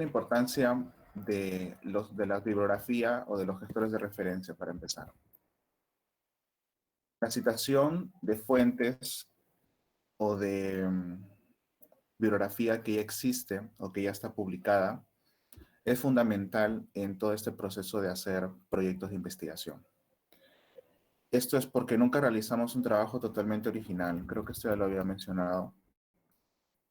La importancia de la bibliografía o de los gestores de referencia para empezar. La citación de fuentes o de bibliografía que ya existe o que ya está publicada es fundamental en todo este proceso de hacer proyectos de investigación. Esto es porque nunca realizamos un trabajo totalmente original. Creo que esto ya lo había mencionado.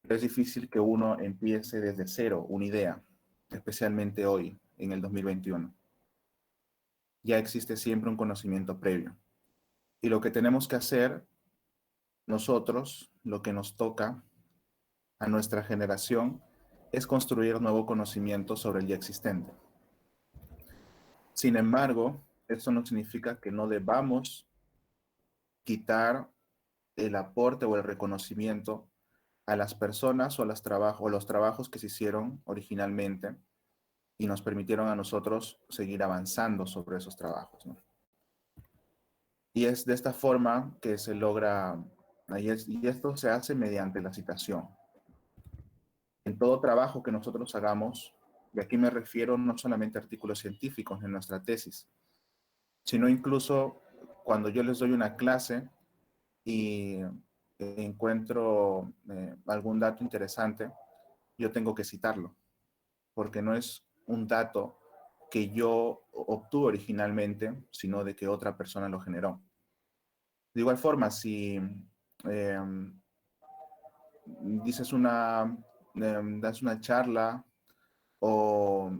Es difícil que uno empiece desde cero una idea, especialmente hoy, en el 2021. Ya existe siempre un conocimiento previo. Y lo que tenemos que hacer nosotros, lo que nos toca a nuestra generación, es construir nuevo conocimiento sobre el ya existente. Sin embargo, esto no significa que no debamos quitar el aporte o el reconocimiento a las personas o, o los trabajos que se hicieron originalmente y nos permitieron a nosotros seguir avanzando sobre esos trabajos, ¿no? Y es de esta forma que se logra, y esto se hace mediante la citación. En todo trabajo que nosotros hagamos, y aquí me refiero no solamente a artículos científicos en nuestra tesis, sino incluso cuando yo les doy una clase y encuentro algún dato interesante, yo tengo que citarlo, porque no es un dato que yo obtuve originalmente, sino de que otra persona lo generó. De igual forma, si eh, dices das una charla o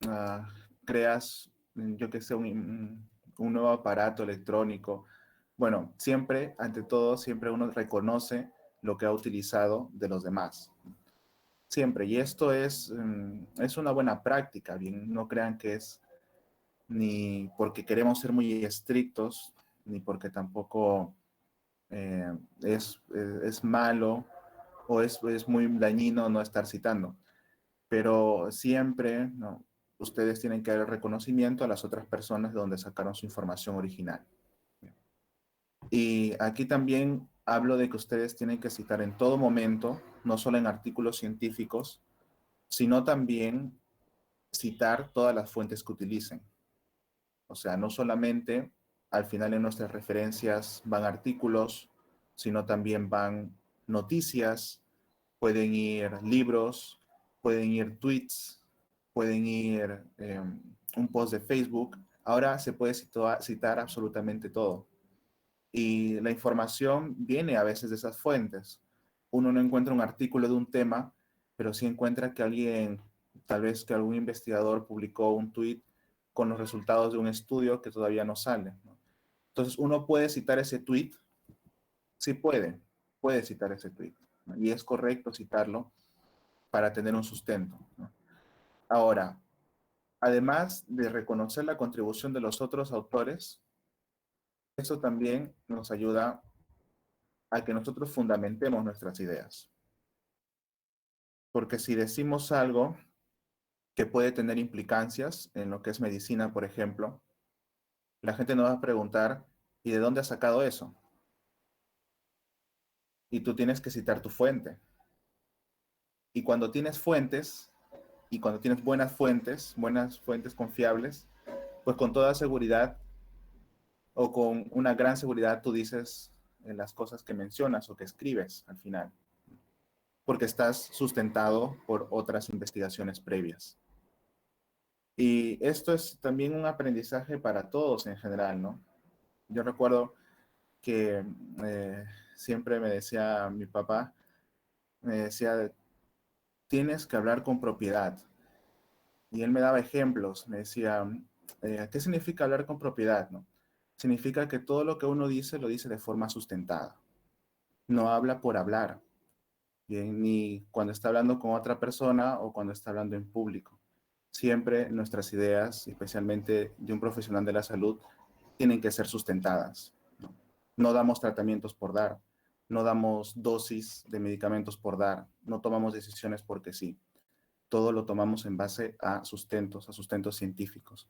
ah, creas, yo que sé, un nuevo aparato electrónico, bueno, siempre, ante todo, siempre uno reconoce lo que ha utilizado de los demás. Siempre. Y esto es una buena práctica, bien, no crean que es ni porque queremos ser muy estrictos, ni porque tampoco es malo o es muy dañino no estar citando. Pero siempre, ¿no? Ustedes tienen que dar el reconocimiento a las otras personas de donde sacaron su información original. Y aquí también hablo de que ustedes tienen que citar en todo momento, no solo en artículos científicos, sino también citar todas las fuentes que utilicen. O sea, no solamente al final en nuestras referencias van artículos, sino también van noticias, pueden ir libros, pueden ir tweets, pueden ir un post de Facebook. Ahora se puede citar absolutamente todo. Y la información viene a veces de esas fuentes. Uno no encuentra un artículo de un tema, pero sí encuentra que alguien, tal vez que algún investigador publicó un tweet con los resultados de un estudio que todavía no sale, ¿no? Entonces, uno puede citar ese tweet, sí puede citar ese tweet, ¿no? Y es correcto citarlo para tener un sustento, ¿no? Ahora, además de reconocer la contribución de los otros autores, eso también nos ayuda a que nosotros fundamentemos nuestras ideas. Porque si decimos algo que puede tener implicancias en lo que es medicina, por ejemplo, la gente nos va a preguntar, ¿y de dónde has sacado eso? Y tú tienes que citar tu fuente. Y cuando tienes fuentes, y cuando tienes buenas fuentes confiables, pues con toda seguridad o con una gran seguridad tú dices las cosas que mencionas o que escribes al final, porque estás sustentado por otras investigaciones previas. Y esto es también un aprendizaje para todos en general, ¿no? Yo recuerdo que siempre me decía mi papá, me decía, tienes que hablar con propiedad. Y él me daba ejemplos, me decía, ¿qué significa hablar con propiedad, no? Significa que todo lo que uno dice lo dice de forma sustentada. No habla por hablar, bien, ni cuando está hablando con otra persona o cuando está hablando en público. Siempre nuestras ideas, especialmente de un profesional de la salud, tienen que ser sustentadas, ¿no? No damos tratamientos por dar, no damos dosis de medicamentos por dar, no tomamos decisiones porque sí. Todo lo tomamos en base a sustentos científicos.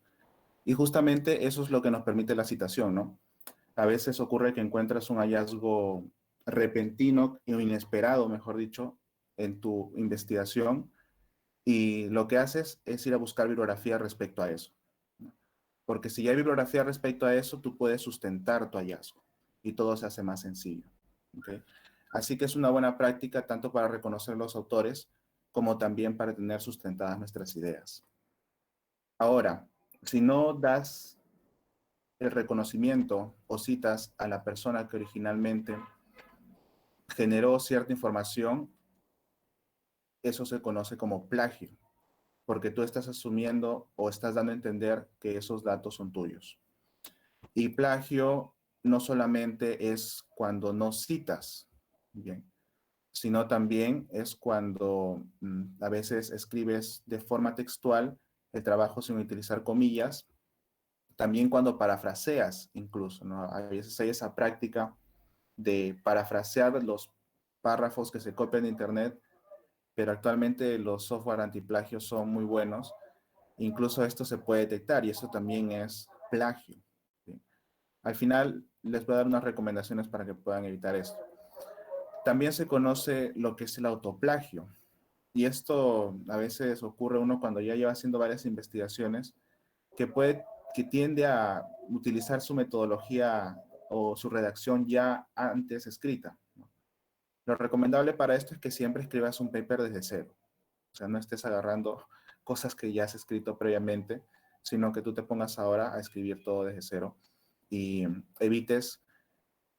Y justamente eso es lo que nos permite la citación, ¿no? A veces ocurre que encuentras un hallazgo repentino o inesperado, mejor dicho, en tu investigación y lo que haces es ir a buscar bibliografía respecto a eso. Porque si ya hay bibliografía respecto a eso, tú puedes sustentar tu hallazgo y todo se hace más sencillo. ¿Okay? Así que es una buena práctica tanto para reconocer los autores como también para tener sustentadas nuestras ideas. Ahora, si no das el reconocimiento o citas a la persona que originalmente generó cierta información, eso se conoce como plagio, porque tú estás asumiendo o estás dando a entender que esos datos son tuyos. Y plagio no solamente es cuando no citas, bien, sino también es cuando a veces escribes de forma textual el trabajo sin utilizar comillas, también cuando parafraseas incluso, ¿no? A veces hay esa práctica de parafrasear los párrafos que se copian de internet, pero actualmente los software antiplagio son muy buenos. Incluso esto se puede detectar y eso también es plagio. ¿Sí? Al final les voy a dar unas recomendaciones para que puedan evitar esto. También se conoce lo que es el autoplagio. Y esto a veces ocurre uno cuando ya lleva haciendo varias investigaciones que tiende a utilizar su metodología o su redacción ya antes escrita. ¿No? Lo recomendable para esto es que siempre escribas un paper desde cero. O sea, no estés agarrando cosas que ya has escrito previamente, sino que tú te pongas ahora a escribir todo desde cero y evites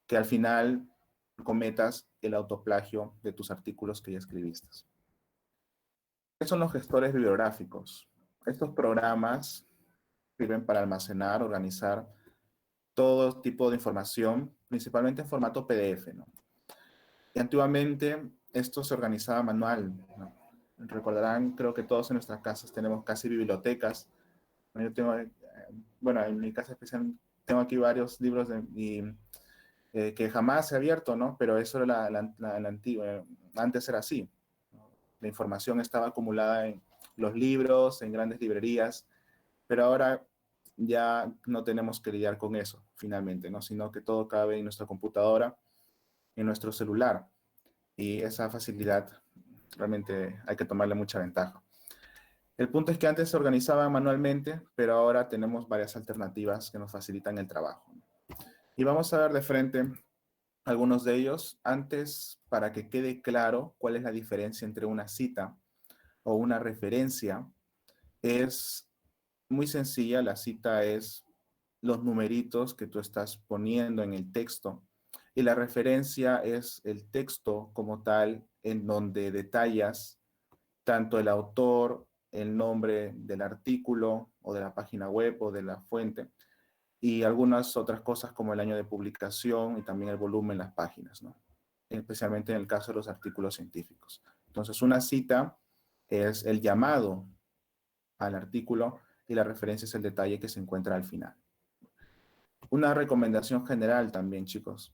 que al final cometas el autoplagio de tus artículos que ya escribiste. ¿Qué son los gestores bibliográficos? Estos programas sirven para almacenar, organizar todo tipo de información, principalmente en formato PDF, ¿no? Y antiguamente esto se organizaba manual, ¿no? Recordarán, creo que todos en nuestras casas tenemos casi bibliotecas. Yo tengo, bueno, en mi casa especial tengo aquí varios libros que jamás he abierto, ¿no? Pero eso era la antigua, antes era así. La información estaba acumulada en los libros, en grandes librerías, pero ahora ya no tenemos que lidiar con eso, finalmente, ¿no? Sino que todo cabe en nuestra computadora, en nuestro celular, y esa facilidad realmente hay que tomarle mucha ventaja. El punto es que antes se organizaba manualmente, pero ahora tenemos varias alternativas que nos facilitan el trabajo. Y vamos a ver de frente algunos de ellos. Antes, para que quede claro cuál es la diferencia entre una cita o una referencia, es muy sencilla. La cita es los numeritos que tú estás poniendo en el texto y la referencia es el texto como tal en donde detallas tanto el autor, el nombre del artículo o de la página web o de la fuente y algunas otras cosas como el año de publicación y también el volumen de las páginas, ¿no? Especialmente en el caso de los artículos científicos. Entonces, una cita es el llamado al artículo y la referencia es el detalle que se encuentra al final. Una recomendación general también, chicos.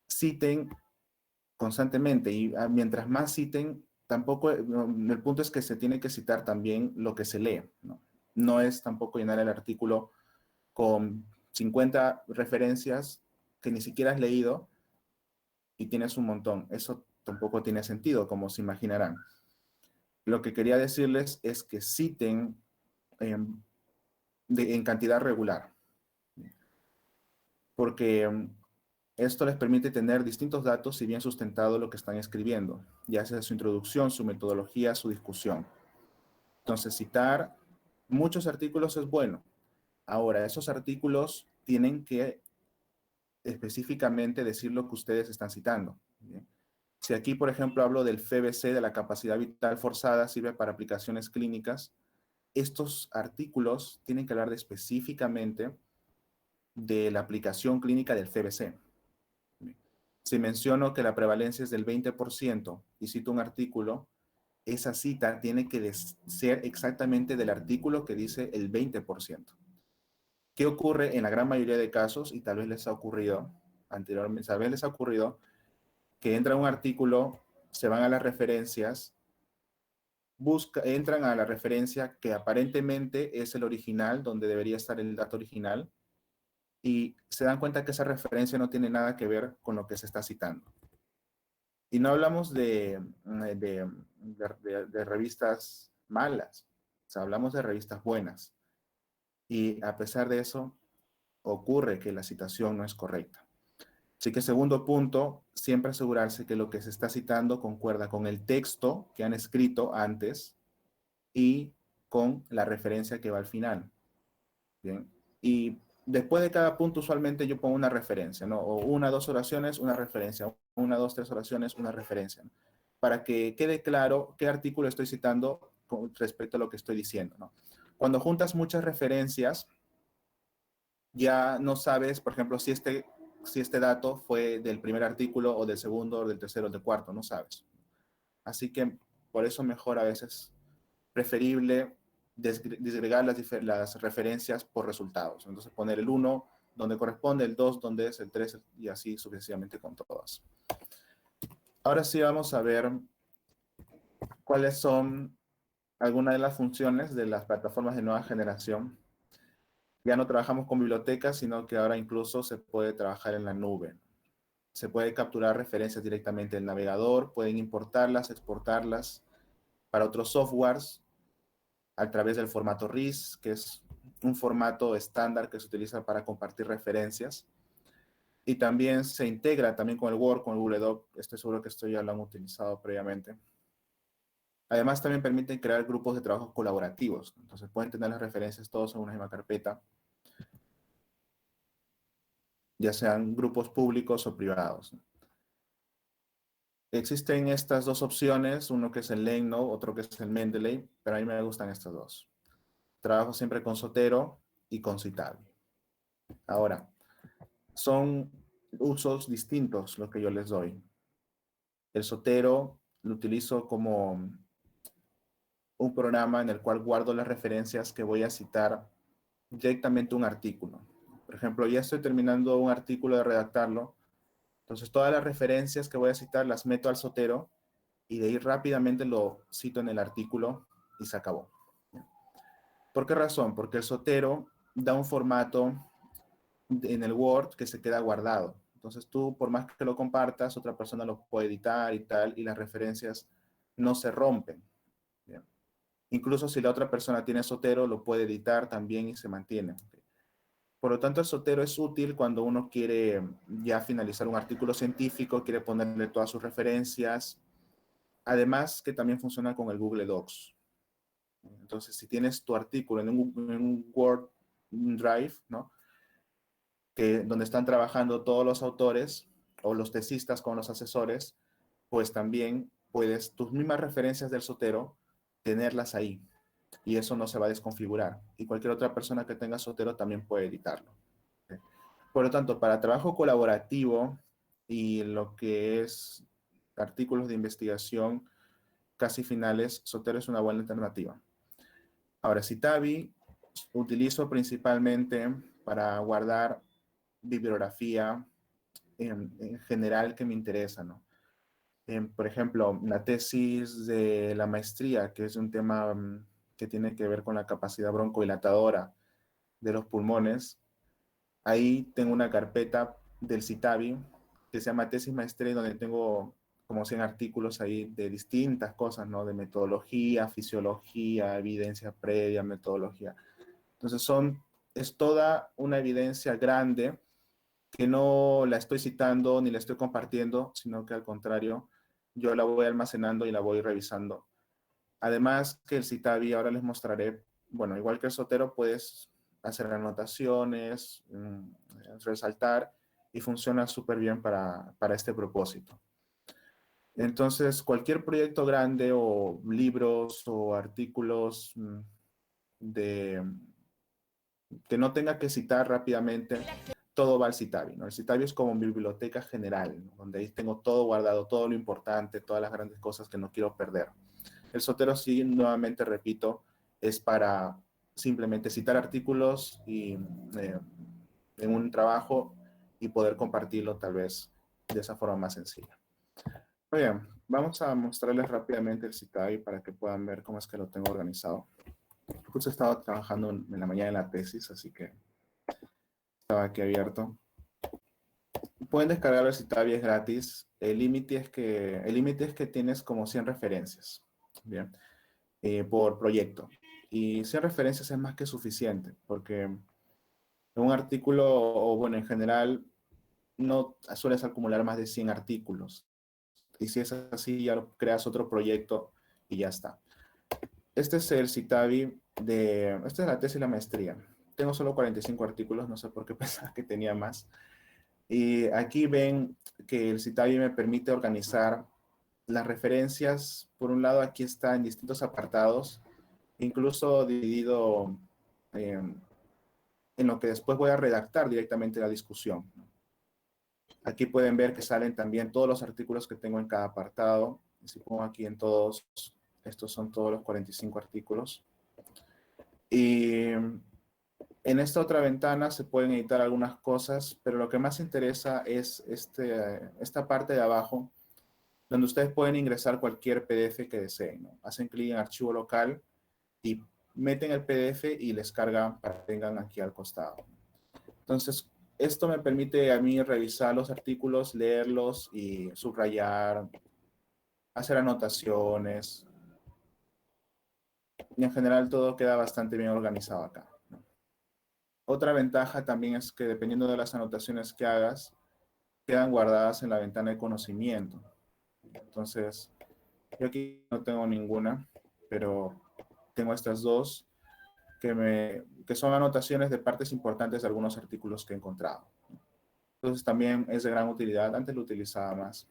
Citen constantemente y mientras más citen, tampoco, el punto es que se tiene que citar también lo que se lee, ¿no? No es tampoco llenar el artículo con 50 referencias que ni siquiera has leído y tienes un montón. Eso tampoco tiene sentido, como se imaginarán. Lo que quería decirles es que citen en cantidad regular, porque esto les permite tener distintos datos y bien sustentado lo que están escribiendo, ya sea su introducción, su metodología, su discusión. Entonces, citar muchos artículos es bueno. Ahora, esos artículos tienen que específicamente decir lo que ustedes están citando. ¿Bien? Si aquí, por ejemplo, hablo del FBC, de la capacidad vital forzada, sirve para aplicaciones clínicas, estos artículos tienen que hablar específicamente de la aplicación clínica del FBC. Si menciono que la prevalencia es del 20% y cito un artículo, esa cita tiene que ser exactamente del artículo que dice el 20%. ¿Qué ocurre en la gran mayoría de casos? Y tal vez les ha ocurrido anteriormente, tal vez les ha ocurrido que entra un artículo, se van a las referencias, entran a la referencia que aparentemente es el original, donde debería estar el dato original, y se dan cuenta que esa referencia no tiene nada que ver con lo que se está citando. Y no hablamos de revistas malas, o sea, hablamos de revistas buenas. Y a pesar de eso, ocurre que la citación no es correcta. Así que segundo punto, siempre asegurarse que lo que se está citando concuerda con el texto que han escrito antes y con la referencia que va al final. Bien. Y después de cada punto usualmente yo pongo una referencia, ¿no? O una, dos oraciones, una referencia. Una, dos, tres oraciones, una referencia, ¿no? Para que quede claro qué artículo estoy citando con respecto a lo que estoy diciendo, ¿no? Cuando juntas muchas referencias, ya no sabes, por ejemplo, si este dato fue del primer artículo o del segundo o del tercero o del cuarto, no sabes. Así que por eso mejor a veces preferible disgregar las referencias por resultados. Entonces poner el 1 donde corresponde, el 2 donde es, el 3 y así sucesivamente con todas. Ahora sí vamos a ver cuáles son algunas de las funciones de las plataformas de nueva generación. Ya no trabajamos con bibliotecas, sino que ahora incluso se puede trabajar en la nube. Se puede capturar referencias directamente del navegador, pueden importarlas, exportarlas para otros softwares a través del formato RIS, que es un formato estándar que se utiliza para compartir referencias. Y también se integra también con el Word, con el Google Doc. Estoy seguro que esto ya lo han utilizado previamente. Además, también permiten crear grupos de trabajo colaborativos. Entonces, pueden tener las referencias todos en una misma carpeta, ya sean grupos públicos o privados. Existen estas dos opciones, uno que es el EndNote, otro que es el Mendeley, pero a mí me gustan estas dos. Trabajo siempre con Zotero y con Citavi. Ahora, son usos distintos los que yo les doy. El Zotero lo utilizo como un programa en el cual guardo las referencias que voy a citar directamente un artículo. Por ejemplo, ya estoy terminando un artículo de redactarlo, entonces todas las referencias que voy a citar las meto al Zotero y de ahí rápidamente lo cito en el artículo y se acabó. ¿Por qué razón? Porque el Zotero da un formato en el Word que se queda guardado. Entonces tú, por más que lo compartas, otra persona lo puede editar y tal, y las referencias no se rompen. Bien. Incluso si la otra persona tiene Zotero, lo puede editar también y se mantiene. Por lo tanto, el Zotero es útil cuando uno quiere ya finalizar un artículo científico, quiere ponerle todas sus referencias. Además, que también funciona con el Google Docs. Entonces, si tienes tu artículo en un Word Drive, ¿no? Donde están trabajando todos los autores o los tesistas con los asesores, pues también puedes tus mismas referencias del Zotero tenerlas ahí y eso no se va a desconfigurar. Y cualquier otra persona que tenga Zotero también puede editarlo. Por lo tanto, para trabajo colaborativo y lo que es artículos de investigación casi finales, Zotero es una buena alternativa. Ahora, Citavi utilizo principalmente para guardar bibliografía en general que me interesa, ¿no? Por ejemplo, la tesis de la maestría, que es un tema que tiene que ver con la capacidad broncodilatadora de los pulmones. Ahí tengo una carpeta del Citavi que se llama tesis maestría, donde tengo como 100 artículos ahí de distintas cosas, ¿no? De metodología, fisiología, evidencia previa, metodología. Entonces es toda una evidencia grande que no la estoy citando ni la estoy compartiendo, sino que al contrario, yo la voy almacenando y la voy revisando. Además que el Citavi, ahora les mostraré, bueno, igual que el Zotero, puedes hacer anotaciones, resaltar, y funciona súper bien para este propósito. Entonces, cualquier proyecto grande o libros o artículos de, que no tenga que citar rápidamente, todo va al Citavi, ¿no? El Citavi es como mi biblioteca general, ¿no? Donde ahí tengo todo guardado, todo lo importante, todas las grandes cosas que no quiero perder. El Zotero, sí, nuevamente repito, es para simplemente citar artículos y, en un trabajo y poder compartirlo tal vez de esa forma más sencilla. Muy bien, vamos a mostrarles rápidamente el Citavi para que puedan ver cómo es que lo tengo organizado. Justo estaba trabajando en la mañana en la tesis, así que estaba aquí abierto. Pueden descargar el Citavi, es gratis. El límite es que tienes como 100 referencias, ¿bien? Por proyecto. Y 100 referencias es más que suficiente, porque un artículo, o bueno, en general, no sueles acumular más de 100 artículos. Y si es así, ya creas otro proyecto y ya está. Este es el Citavi esta es la tesis y la maestría. Tengo solo 45 artículos, no sé por qué pensaba que tenía más. Y aquí ven que el Citavi me permite organizar las referencias. Por un lado, aquí está en distintos apartados, incluso dividido en lo que después voy a redactar directamente la discusión. Aquí pueden ver que salen también todos los artículos que tengo en cada apartado. Si pongo aquí en todos, estos son todos los 45 artículos. Y en esta otra ventana se pueden editar algunas cosas, pero lo que más interesa es esta parte de abajo, donde ustedes pueden ingresar cualquier PDF que deseen, ¿no? Hacen clic en archivo local y meten el PDF y les cargan para que tengan aquí al costado. Entonces, esto me permite a mí revisar los artículos, leerlos y subrayar, hacer anotaciones. Y en general todo queda bastante bien organizado acá, ¿no? Otra ventaja también es que dependiendo de las anotaciones que hagas, quedan guardadas en la ventana de conocimiento. Entonces, yo aquí no tengo ninguna, pero tengo estas dos que son anotaciones de partes importantes de algunos artículos que he encontrado. Entonces también es de gran utilidad. Antes lo utilizaba más.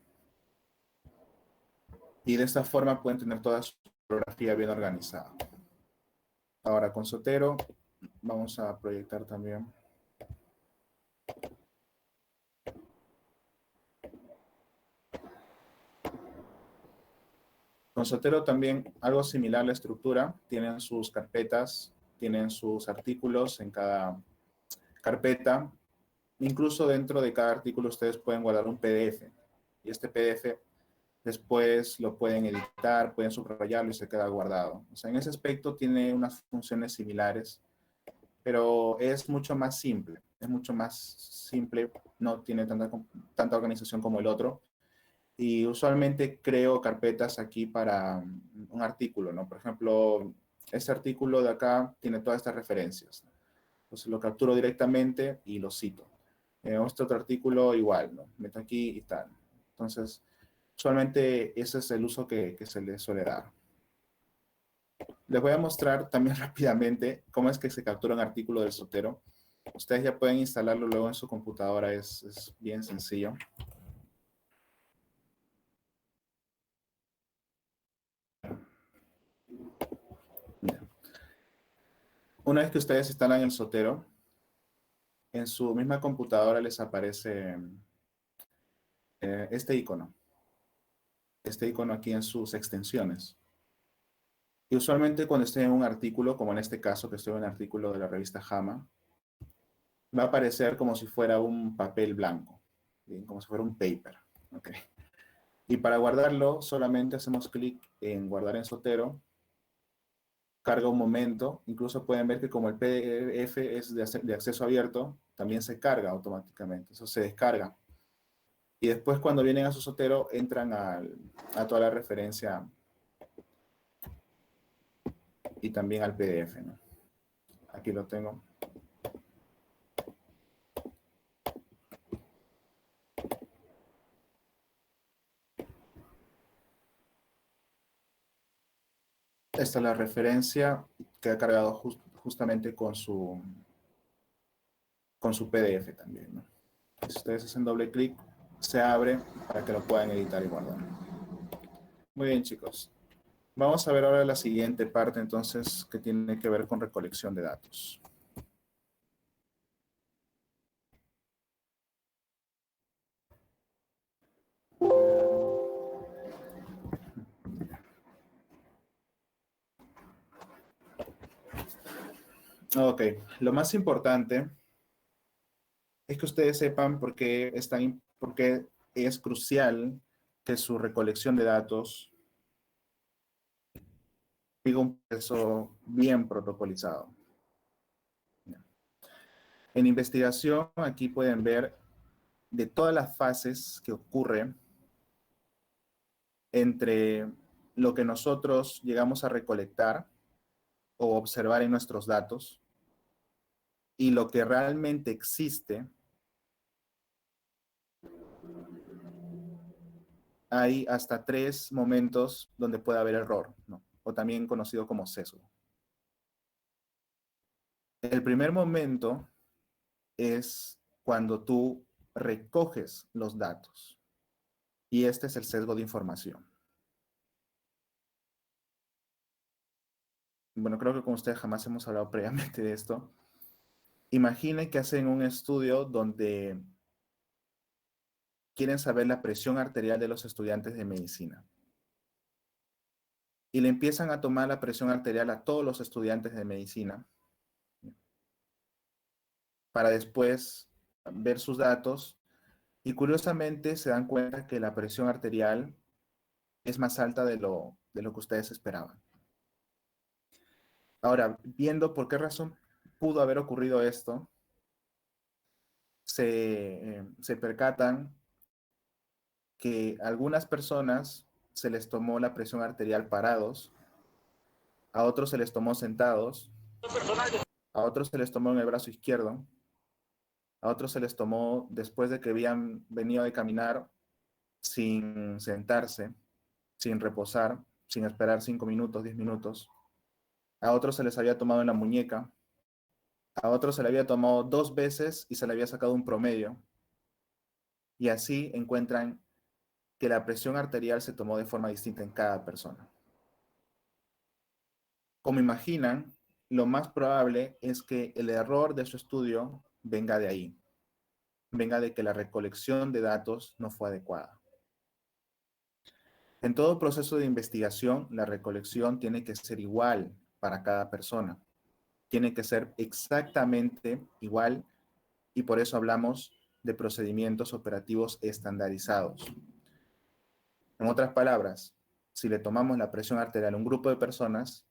Y de esta forma pueden tener toda su bibliografía bien organizada. Ahora con Zotero vamos a proyectar también. Con Zotero también algo similar la estructura. Tienen sus carpetas, tienen sus artículos en cada carpeta. Incluso dentro de cada artículo ustedes pueden guardar un PDF. Y este PDF después lo pueden editar, pueden subrayarlo y se queda guardado. O sea, en ese aspecto tiene unas funciones similares, pero es mucho más simple. Es mucho más simple, no tiene tanta organización como el otro. Y usualmente creo carpetas aquí para un artículo, ¿no? Por ejemplo, este artículo de acá tiene todas estas referencias. Entonces lo capturo directamente y lo cito. Este otro artículo igual, ¿no? Meto aquí y tal. Entonces, usualmente ese es el uso que se le suele dar. Les voy a mostrar también rápidamente cómo es que se captura un artículo del Zotero. Ustedes ya pueden instalarlo luego en su computadora, es bien sencillo. Una vez que ustedes instalan el Zotero, en su misma computadora les aparece este icono. Este icono aquí en sus extensiones. Y usualmente cuando estoy en un artículo, como en este caso que estoy en un artículo de la revista JAMA, va a aparecer como si fuera un papel blanco, ¿bien? Como si fuera un paper. ¿Okay? Y para guardarlo, solamente hacemos clic en guardar en Zotero, carga un momento, incluso pueden ver que como el PDF es de acceso abierto, también se carga automáticamente, eso se descarga. Y después cuando vienen a su Zotero, entran a toda la referencia y también al PDF, ¿no? Aquí lo tengo. Esta es la referencia que ha cargado justamente con su PDF también, ¿no? Si ustedes hacen doble clic, se abre para que lo puedan editar y guardar. Muy bien, chicos. Vamos a ver ahora la siguiente parte, entonces, que tiene que ver con recolección de datos. Ok, lo más importante es que ustedes sepan por qué es crucial que su recolección de datos siga un proceso bien protocolizado. En investigación, aquí pueden ver de todas las fases que ocurren entre lo que nosotros llegamos a recolectar o observar en nuestros datos y lo que realmente existe, hay hasta 3 momentos donde puede haber error, ¿no? O también conocido como sesgo. El primer momento es cuando tú recoges los datos y este es el sesgo de información. Bueno, creo que con ustedes jamás hemos hablado previamente de esto. Imaginen que hacen un estudio donde quieren saber la presión arterial de los estudiantes de medicina. Y le empiezan a tomar la presión arterial a todos los estudiantes de medicina para después ver sus datos y curiosamente se dan cuenta que la presión arterial es más alta de lo que ustedes esperaban. Ahora, viendo por qué razón pudo haber ocurrido esto, se percatan que a algunas personas se les tomó la presión arterial parados, a otros se les tomó sentados, a otros se les tomó en el brazo izquierdo, a otros se les tomó después de que habían venido de caminar sin sentarse, sin reposar, sin esperar 5 minutos, 10 minutos. A otros se les había tomado en la muñeca, a otros se le había tomado 2 veces y se le había sacado un promedio. Y así encuentran que la presión arterial se tomó de forma distinta en cada persona. Como imaginan, lo más probable es que el error de su estudio venga de ahí, venga de que la recolección de datos no fue adecuada. En todo proceso de investigación, la recolección tiene que ser igual para cada persona. Tiene que ser exactamente igual y por eso hablamos de procedimientos operativos estandarizados. En otras palabras, si le tomamos la presión arterial a un grupo de personas,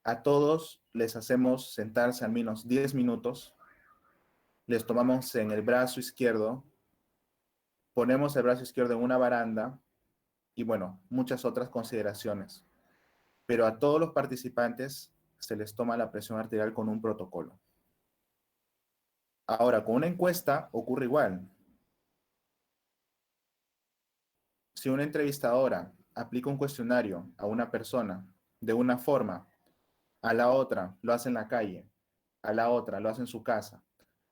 a todos les hacemos sentarse al menos 10 minutos, les tomamos en el brazo izquierdo, ponemos el brazo izquierdo en una baranda y bueno, muchas otras consideraciones. Pero a todos los participantes se les toma la presión arterial con un protocolo. Ahora, con una encuesta ocurre igual. Si una entrevistadora aplica un cuestionario a una persona de una forma, a la otra lo hace en la calle, a la otra lo hace en su casa,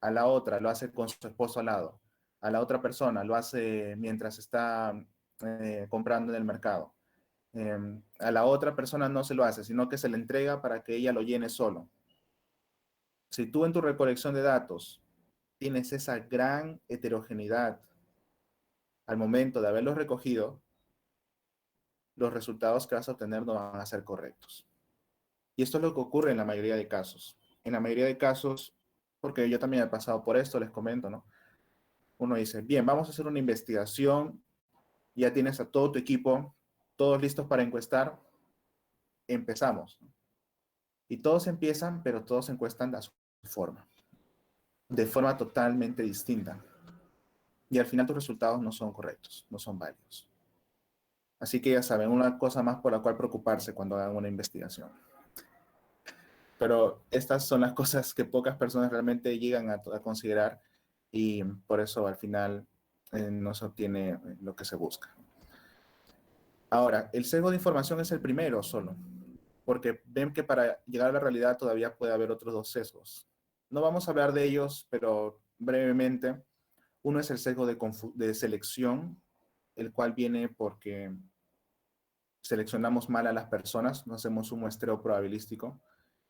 a la otra lo hace con su esposo al lado, a la otra persona lo hace mientras está comprando en el mercado. A la otra persona no se lo hace, sino que se le entrega para que ella lo llene solo. Si tú en tu recolección de datos tienes esa gran heterogeneidad al momento de haberlos recogido, los resultados que vas a obtener no van a ser correctos. Y esto es lo que ocurre en la mayoría de casos. En la mayoría de casos, porque yo también he pasado por esto, les comento, ¿no? Uno dice, bien, vamos a hacer una investigación, ya tienes a todo tu equipo, todos listos para encuestar, empezamos. Y todos empiezan, pero todos encuestan a su forma, de forma totalmente distinta. Y al final tus resultados no son correctos, no son válidos. Así que ya saben, una cosa más por la cual preocuparse cuando hagan una investigación. Pero estas son las cosas que pocas personas realmente llegan a considerar y por eso al final no se obtiene lo que se busca. Ahora, el sesgo de información es el primero solo, porque ven que para llegar a la realidad todavía puede haber otros 2 sesgos. No vamos a hablar de ellos, pero brevemente. Uno es el sesgo de selección, el cual viene porque seleccionamos mal a las personas, no hacemos un muestreo probabilístico.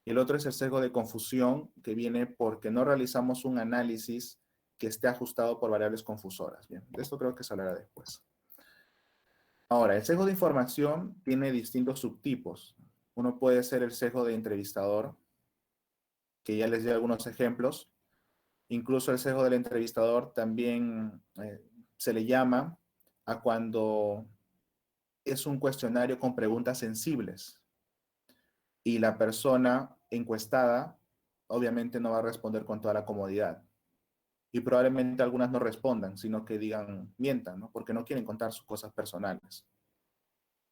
Y el otro es el sesgo de confusión, que viene porque no realizamos un análisis que esté ajustado por variables confusoras. Bien, de esto creo que se hablará después. Ahora, el sesgo de información tiene distintos subtipos. Uno puede ser el sesgo de entrevistador, que ya les di algunos ejemplos. Incluso el sesgo del entrevistador también se le llama a cuando es un cuestionario con preguntas sensibles y la persona encuestada obviamente no va a responder con toda la comodidad. y probablemente algunas no respondan, sino que digan, mientan, ¿no? Porque no quieren contar sus cosas personales.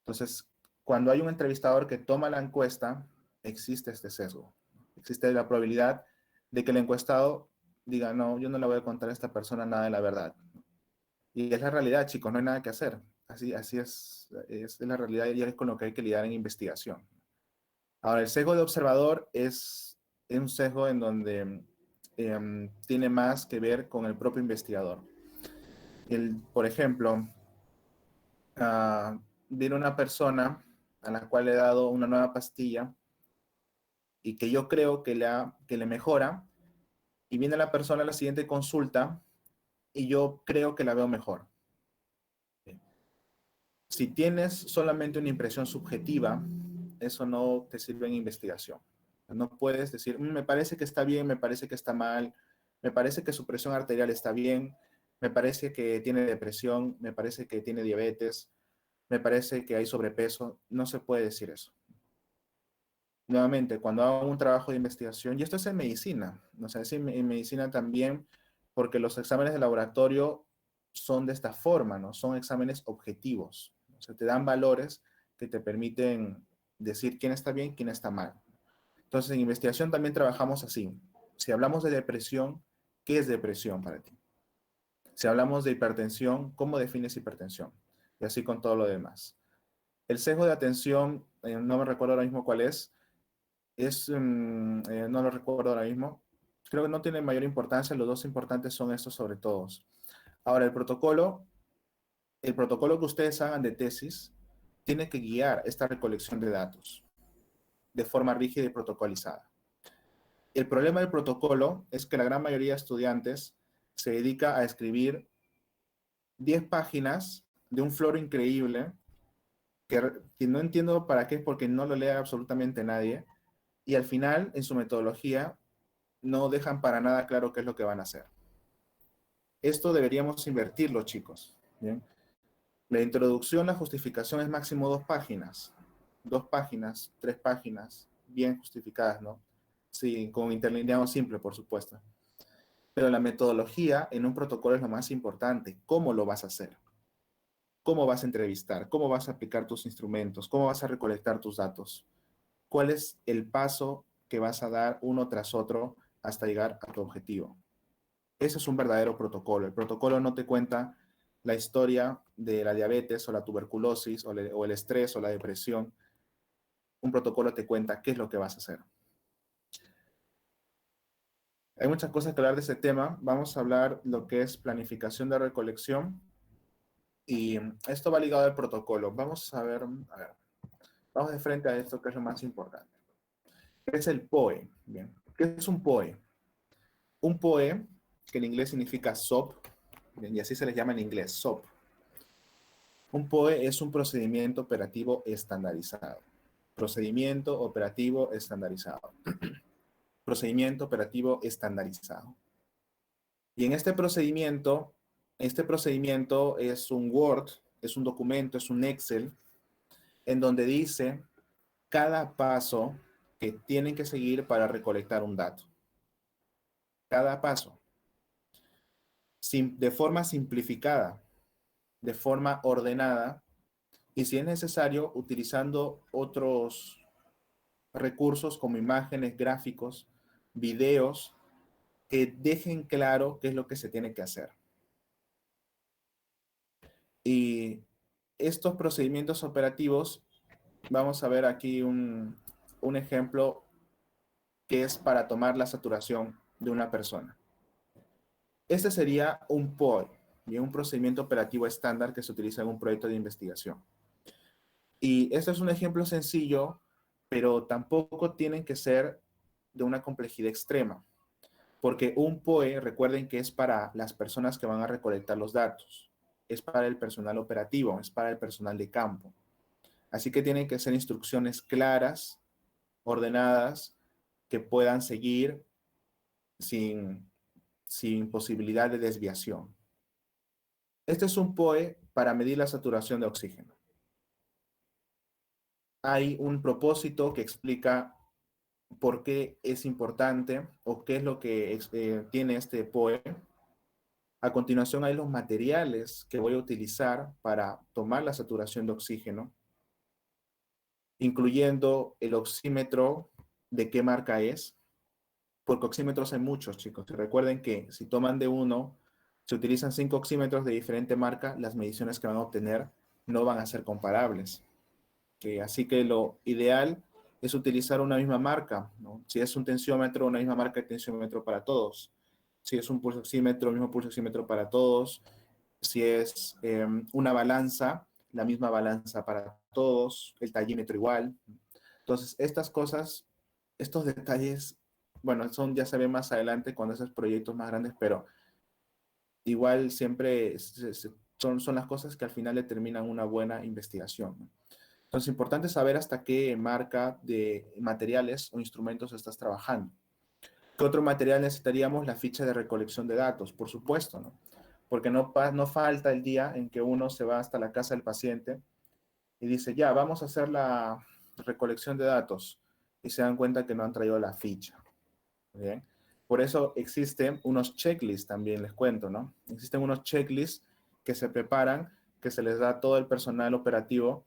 Entonces, cuando hay un entrevistador que toma la encuesta, existe este sesgo. Existe la probabilidad de que el encuestado diga, no, yo no le voy a contar a esta persona nada de la verdad. Y es la realidad, chicos, no hay nada que hacer. Así es la realidad y es con lo que hay que lidiar en investigación. Ahora, el sesgo de observador es un sesgo en donde tiene más que ver con el propio investigador. Por ejemplo, viene una persona a la cual le he dado una nueva pastilla y que yo creo que le mejora, y viene la persona a la siguiente consulta y yo creo que la veo mejor. Si tienes solamente una impresión subjetiva, eso no te sirve en investigación. No puedes decir, me parece que está bien, me parece que está mal, me parece que su presión arterial está bien, me parece que tiene depresión, me parece que tiene diabetes, me parece que hay sobrepeso". No se puede decir eso. Nuevamente, cuando hago un trabajo de investigación, y esto es en medicina, o sea, es en medicina también, porque los exámenes de laboratorio son de esta forma, ¿no? Son exámenes objetivos. O sea, te dan valores que te permiten decir quién está bien, quién está mal. Entonces, en investigación también trabajamos así. Si hablamos de depresión, ¿qué es depresión para ti? Si hablamos de hipertensión, ¿cómo defines hipertensión? Y así con todo lo demás. El sesgo de atención, no me recuerdo ahora mismo cuál no lo recuerdo ahora mismo. Creo que no tiene mayor importancia, los dos importantes son estos sobre todos. Ahora, el protocolo que ustedes hagan de tesis tiene que guiar esta recolección de datos de forma rígida y protocolizada. El problema del protocolo es que la gran mayoría de estudiantes se dedica a escribir 10 páginas de un floro increíble que no entiendo para qué, porque no lo lee absolutamente nadie, y al final, en su metodología, no dejan para nada claro qué es lo que van a hacer. Esto deberíamos invertirlo, chicos. ¿Bien? La introducción, la justificación es máximo 2 páginas. 2 páginas, 3 páginas, bien justificadas, ¿no? Sí, con interlineado simple, por supuesto. Pero la metodología en un protocolo es lo más importante. ¿Cómo lo vas a hacer? ¿Cómo vas a entrevistar? ¿Cómo vas a aplicar tus instrumentos? ¿Cómo vas a recolectar tus datos? ¿Cuál es el paso que vas a dar uno tras otro hasta llegar a tu objetivo? Ese es un verdadero protocolo. El protocolo no te cuenta la historia de la diabetes o la tuberculosis o el estrés o la depresión. Un protocolo te cuenta qué es lo que vas a hacer. Hay muchas cosas que hablar de ese tema. Vamos a hablar lo que es planificación de recolección y esto va ligado al protocolo. Vamos a ver, vamos de frente a esto que es lo más importante. ¿Qué es el POE? Bien. ¿Qué es un POE? Un POE, que en inglés significa SOP, bien, y así se les llama en inglés, SOP. Un POE es un procedimiento operativo estandarizado. Procedimiento operativo estandarizado. Procedimiento operativo estandarizado. Y en este procedimiento es un Word, es un documento, es un Excel, en donde dice cada paso que tienen que seguir para recolectar un dato. Cada paso. De forma simplificada, de forma ordenada, y si es necesario, utilizando otros recursos como imágenes, gráficos, videos, que dejen claro qué es lo que se tiene que hacer. Y estos procedimientos operativos, vamos a ver aquí un ejemplo que es para tomar la saturación de una persona. Este sería un POI, y un procedimiento operativo estándar que se utiliza en un proyecto de investigación. Y este es un ejemplo sencillo, pero tampoco tienen que ser de una complejidad extrema, porque un POE, recuerden que es para las personas que van a recolectar los datos, es para el personal operativo, es para el personal de campo. Así que tienen que ser instrucciones claras, ordenadas, que puedan seguir sin, sin posibilidad de desviación. Este es un POE para medir la saturación de oxígeno. Hay un propósito que explica por qué es importante o qué es lo que tiene este POE. A continuación hay los materiales que voy a utilizar para tomar la saturación de oxígeno, incluyendo el oxímetro de qué marca es, porque oxímetros hay muchos, chicos. Recuerden que si toman de uno, se utilizan 5 oxímetros de diferente marca, las mediciones que van a obtener no van a ser comparables. Así que lo ideal es utilizar una misma marca, ¿no? Si es un tensiómetro, una misma marca de tensiómetro para todos. Si es un pulsoxímetro, mismo pulsoxímetro para todos. Si es una balanza, la misma balanza para todos. El tallímetro igual. Entonces, estas cosas, estos detalles, bueno, ya se ven más adelante cuando esos proyectos más grandes, pero igual siempre son las cosas que al final determinan una buena investigación, ¿no? Entonces, es importante saber hasta qué marca de materiales o instrumentos estás trabajando. ¿Qué otro material necesitaríamos? La ficha de recolección de datos, por supuesto, ¿no? Porque no falta el día en que uno se va hasta la casa del paciente y dice, ya, vamos a hacer la recolección de datos, y se dan cuenta que no han traído la ficha. ¿Bien? Por eso existen unos checklists también, les cuento, ¿no? Existen unos checklists que se preparan, que se les da a todo el personal operativo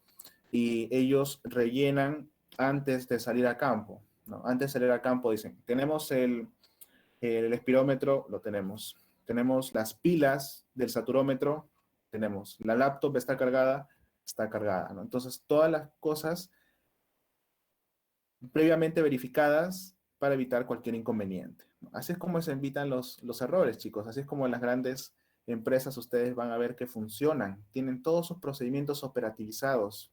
y ellos rellenan antes de salir a campo, ¿no? Antes de salir a campo dicen, tenemos el espirómetro, lo tenemos. Tenemos las pilas del saturómetro, tenemos. La laptop está cargada, ¿no? Entonces, todas las cosas previamente verificadas para evitar cualquier inconveniente, ¿no? Así es como se evitan los errores, chicos. Así es como las grandes empresas ustedes van a ver que funcionan. Tienen todos sus procedimientos operativizados.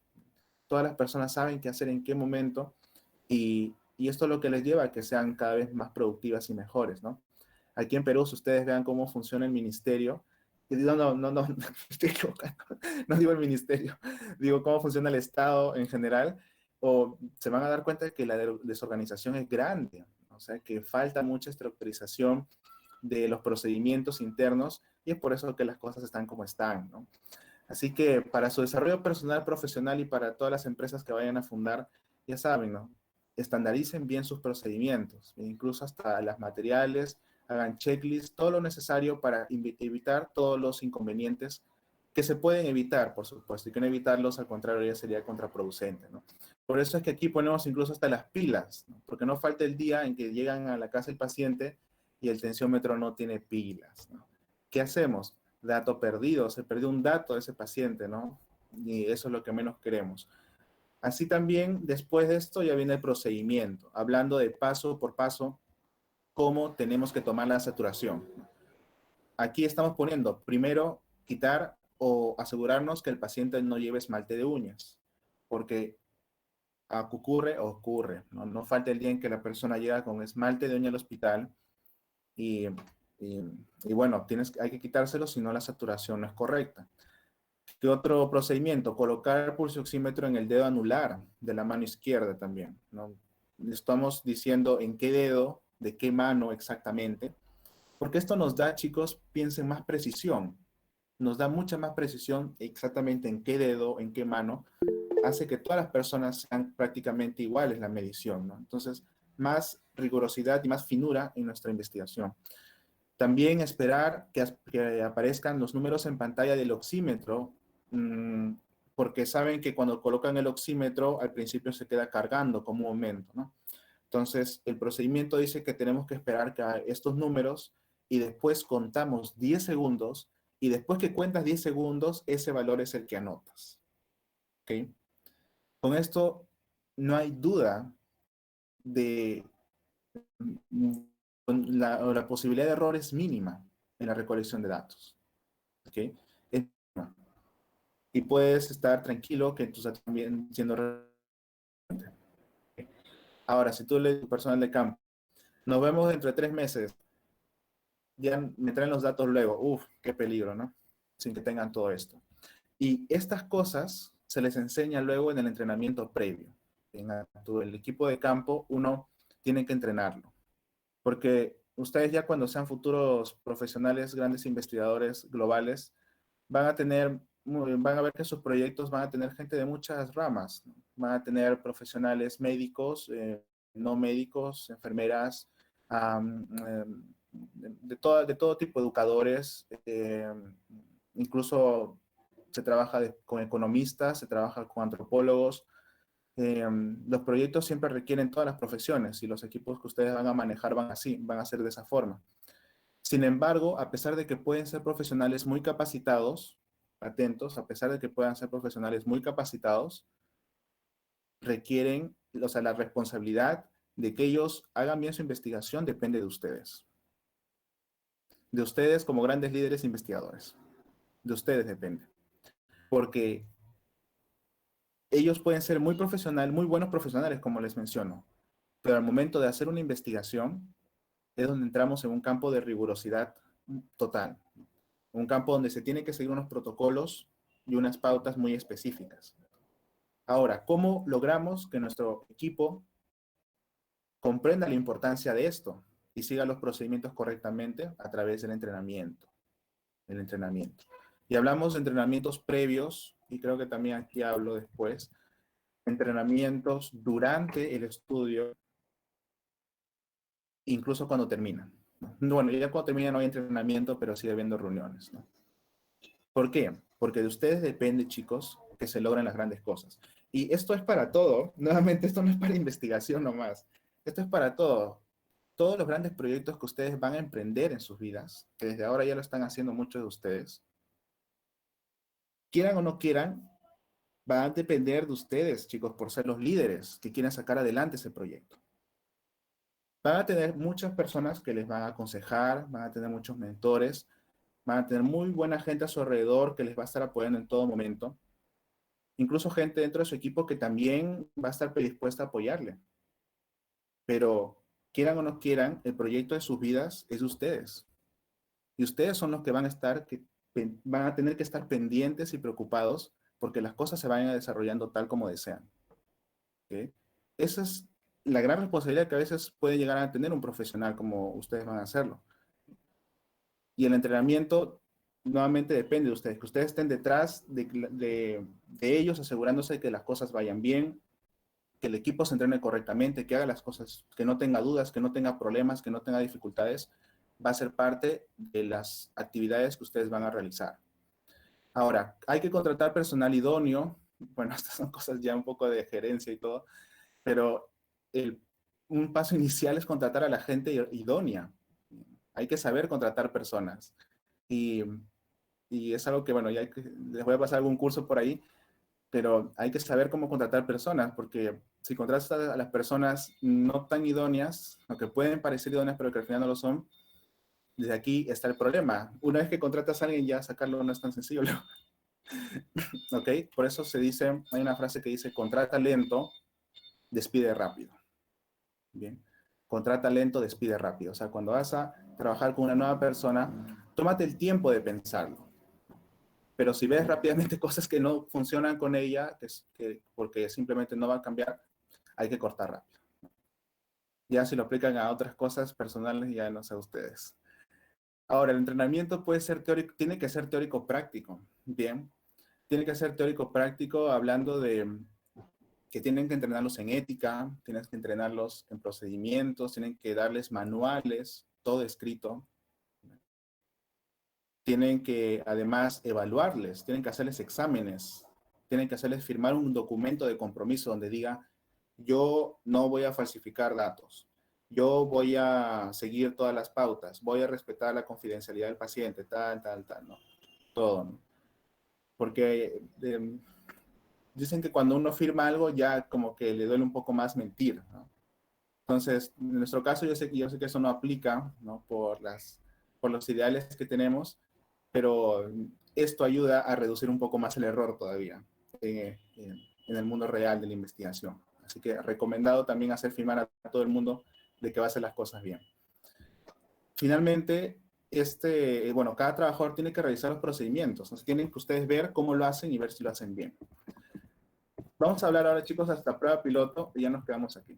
Todas las personas saben qué hacer en qué momento y esto es lo que les lleva a que sean cada vez más productivas y mejores, ¿no? Aquí en Perú, si ustedes vean cómo funciona el ministerio, no, estoy equivocando, no digo el ministerio, digo cómo funciona el Estado en general, o se van a dar cuenta de que la desorganización es grande, o sea, que falta mucha estructurización de los procedimientos internos y es por eso que las cosas están como están, ¿no? Así que para su desarrollo personal, profesional y para todas las empresas que vayan a fundar, ya saben, ¿no? Estandaricen bien sus procedimientos, incluso hasta las materiales, hagan checklist, todo lo necesario para evitar todos los inconvenientes que se pueden evitar, por supuesto, y que no evitarlos, al contrario, ya sería contraproducente, ¿no? Por eso es que aquí ponemos incluso hasta las pilas, ¿no? Porque no falta el día en que llegan a la casa del paciente y el tensiómetro no tiene pilas, ¿no? ¿Qué hacemos? Dato perdido, se perdió un dato de ese paciente, ¿no? Y eso es lo que menos queremos. Así también, después de esto, ya viene el procedimiento, hablando de paso por paso, cómo tenemos que tomar la saturación. Aquí estamos poniendo, primero, quitar o asegurarnos que el paciente no lleve esmalte de uñas, porque ocurre, ¿no? No falta el día en que la persona llega con esmalte de uña al hospital y, y, y bueno, hay que quitárselo si no la saturación no es correcta. ¿Qué otro procedimiento? Colocar el pulsoxímetro en el dedo anular de la mano izquierda también, ¿no? Estamos diciendo en qué dedo, de qué mano exactamente, porque esto nos da, chicos, piensen más precisión, nos da mucha más precisión exactamente en qué dedo, en qué mano, hace que todas las personas sean prácticamente iguales la medición, ¿no? Entonces, más rigurosidad y más finura en nuestra investigación. También esperar que aparezcan los números en pantalla del oxímetro, porque saben que cuando colocan el oxímetro al principio se queda cargando como un momento, ¿no? Entonces, el procedimiento dice que tenemos que esperar que estos números y después contamos 10 segundos y después que cuentas 10 segundos, ese valor es el que anotas. ¿Ok? Con esto no hay duda de la posibilidad de error es mínima en la recolección de datos. ¿Ok? Y puedes estar tranquilo que tú estás también siendo relevante. Ahora, si tú le dices a tu personal de campo, nos vemos dentro de 3 meses, ya me traen los datos luego, qué peligro, ¿no? Sin que tengan todo esto. Y estas cosas se les enseña luego en el entrenamiento previo. En el equipo de campo, uno tiene que entrenarlo. Porque ustedes ya cuando sean futuros profesionales, grandes investigadores globales, van a ver que sus proyectos van a tener gente de muchas ramas, ¿no? Van a tener profesionales médicos, no médicos, enfermeras, de todo tipo de educadores, incluso se trabaja con economistas, se trabaja con antropólogos. Los proyectos siempre requieren todas las profesiones y los equipos que ustedes van a manejar van a ser de esa forma. Sin embargo, a pesar de que pueden ser profesionales muy capacitados, atentos, a pesar de que puedan ser profesionales muy capacitados, requieren, o sea, la responsabilidad de que ellos hagan bien su investigación depende de ustedes. De ustedes como grandes líderes investigadores. De ustedes depende. Porque ellos pueden ser muy profesionales, muy buenos profesionales, como les menciono, pero al momento de hacer una investigación es donde entramos en un campo de rigurosidad total, un campo donde se tiene que seguir unos protocolos y unas pautas muy específicas. Ahora, ¿cómo logramos que nuestro equipo comprenda la importancia de esto y siga los procedimientos correctamente? A través del entrenamiento. El entrenamiento. Y hablamos de entrenamientos previos, y creo que también aquí hablo después, entrenamientos durante el estudio, incluso cuando terminan. Bueno, ya cuando termina no hay entrenamiento, pero sigue habiendo reuniones, ¿no? ¿Por qué? Porque de ustedes depende, chicos, que se logren las grandes cosas. Y esto es para todo. Nuevamente, esto no es para investigación nomás. Esto es para todo. Todos los grandes proyectos que ustedes van a emprender en sus vidas, que desde ahora ya lo están haciendo muchos de ustedes, quieran o no quieran, va a depender de ustedes, chicos, por ser los líderes que quieran sacar adelante ese proyecto. Van a tener muchas personas que les van a aconsejar, van a tener muchos mentores, van a tener muy buena gente a su alrededor que les va a estar apoyando en todo momento. Incluso gente dentro de su equipo que también va a estar predispuesta a apoyarle. Pero quieran o no quieran, el proyecto de sus vidas es de ustedes. Y ustedes son los que van a van a tener que estar pendientes y preocupados porque las cosas se vayan desarrollando tal como desean. ¿Okay? Esa es la gran responsabilidad que a veces puede llegar a tener un profesional como ustedes van a hacerlo. Y el entrenamiento nuevamente depende de ustedes, que ustedes estén detrás de ellos asegurándose de que las cosas vayan bien, que el equipo se entrene correctamente, que haga las cosas, que no tenga dudas, que no tenga problemas, que no tenga dificultades, va a ser parte de las actividades que ustedes van a realizar. Ahora, hay que contratar personal idóneo. Bueno, estas son cosas ya un poco de gerencia y todo, pero un paso inicial es contratar a la gente idónea. Hay que saber contratar personas. Y, y es algo que, bueno, les voy a pasar algún curso por ahí, pero hay que saber cómo contratar personas, porque si contratas a las personas no tan idóneas, o que pueden parecer idóneas, pero que al final no lo son, desde aquí está el problema. Una vez que contratas a alguien, ya sacarlo no es tan sencillo. ¿Ok? Por eso se dice, hay una frase que dice, contrata lento, despide rápido. Bien. Contrata lento, despide rápido. O sea, cuando vas a trabajar con una nueva persona, tómate el tiempo de pensarlo. Pero si ves rápidamente cosas que no funcionan con ella, porque simplemente no van a cambiar, hay que cortar rápido. Ya si lo aplican a otras cosas personales, ya no sé ustedes. Ahora, el entrenamiento puede ser teórico, tiene que ser teórico práctico. Bien. Tiene que ser teórico práctico hablando de que tienen que entrenarlos en ética, tienes que entrenarlos en procedimientos, tienen que darles manuales, todo escrito. Tienen que además evaluarles, tienen que hacerles exámenes, tienen que hacerles firmar un documento de compromiso donde diga, yo no voy a falsificar datos, yo voy a seguir todas las pautas, voy a respetar la confidencialidad del paciente, tal, ¿no? Todo, ¿no? Porque dicen que cuando uno firma algo ya como que le duele un poco más mentir, ¿no? Entonces, en nuestro caso yo sé que eso no aplica, ¿no? Por los ideales que tenemos, pero esto ayuda a reducir un poco más el error todavía en el mundo real de la investigación. Así que recomendado también hacer firmar a todo el mundo de que va a hacer las cosas bien. Finalmente, bueno, cada trabajador tiene que revisar los procedimientos. Entonces, tienen que ustedes ver cómo lo hacen y ver si lo hacen bien. Vamos a hablar ahora, chicos, hasta prueba piloto y ya nos quedamos aquí.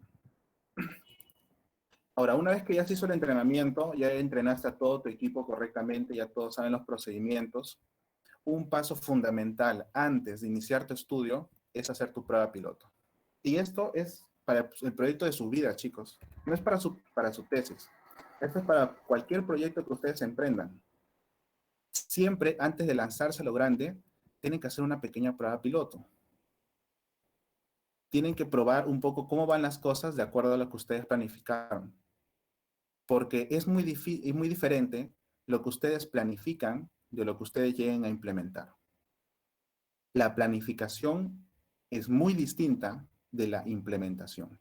Ahora, una vez que ya se hizo el entrenamiento, ya entrenaste a todo tu equipo correctamente, ya todos saben los procedimientos, un paso fundamental antes de iniciar tu estudio es hacer tu prueba piloto. Y esto es para el proyecto de su vida, chicos. No es para su tesis. Esto es para cualquier proyecto que ustedes emprendan. Siempre, antes de lanzarse a lo grande, tienen que hacer una pequeña prueba piloto. Tienen que probar un poco cómo van las cosas de acuerdo a lo que ustedes planificaron. Porque es muy diferente lo que ustedes planifican de lo que ustedes lleguen a implementar. La planificación es muy distinta de la implementación.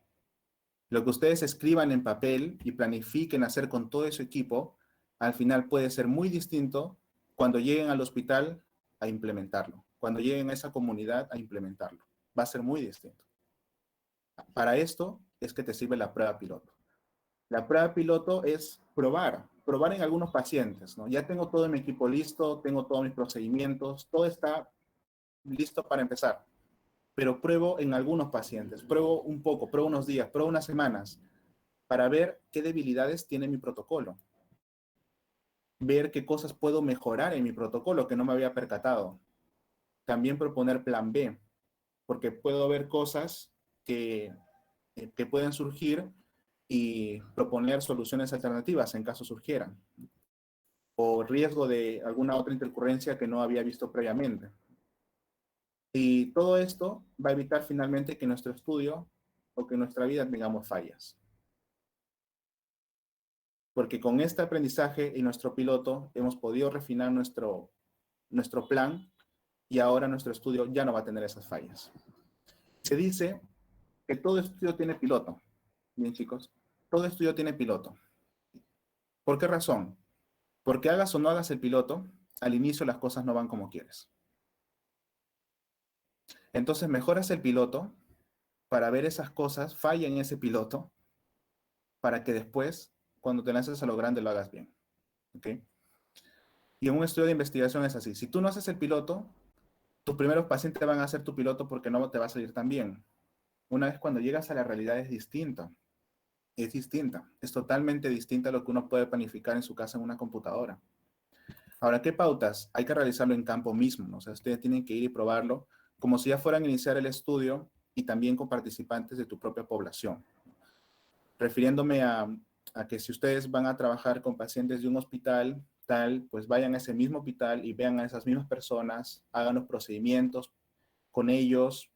Lo que ustedes escriban en papel y planifiquen hacer con todo ese equipo, al final puede ser muy distinto cuando lleguen al hospital a implementarlo, cuando lleguen a esa comunidad a implementarlo. Va a ser muy distinto. Para esto es que te sirve la prueba piloto. La prueba piloto es probar en algunos pacientes, ¿no? Ya tengo todo mi equipo listo, tengo todos mis procedimientos, todo está listo para empezar, pero pruebo en algunos pacientes, pruebo un poco, pruebo unos días, pruebo unas semanas, para ver qué debilidades tiene mi protocolo, ver qué cosas puedo mejorar en mi protocolo que no me había percatado. También proponer plan B, porque puedo ver cosas que pueden surgir y proponer soluciones alternativas en caso surgieran, o riesgo de alguna otra intercurrencia que no había visto previamente. Y todo esto va a evitar finalmente que nuestro estudio o que nuestra vida tengamos fallas. Porque con este aprendizaje y nuestro piloto hemos podido refinar nuestro plan y ahora nuestro estudio ya no va a tener esas fallas. Se dice que todo estudio tiene piloto. Bien, chicos, todo estudio tiene piloto. ¿Por qué razón? Porque hagas o no hagas el piloto, al inicio las cosas no van como quieres. Entonces mejoras el piloto para ver esas cosas, falla en ese piloto, para que después, cuando te lances a lo grande, lo hagas bien. ¿Ok? Y en un estudio de investigación es así. Si tú no haces el piloto, tus primeros pacientes van a hacer tu piloto porque no te va a salir tan bien. Una vez cuando llegas a la realidad es distinta. Es distinta. Es totalmente distinta a lo que uno puede planificar en su casa en una computadora. Ahora, ¿qué pautas? Hay que realizarlo en campo mismo, ¿no? O sea, ustedes tienen que ir y probarlo como si ya fueran a iniciar el estudio y también con participantes de tu propia población. Refiriéndome a que si ustedes van a trabajar con pacientes de un hospital tal, pues vayan a ese mismo hospital y vean a esas mismas personas, hagan los procedimientos con ellos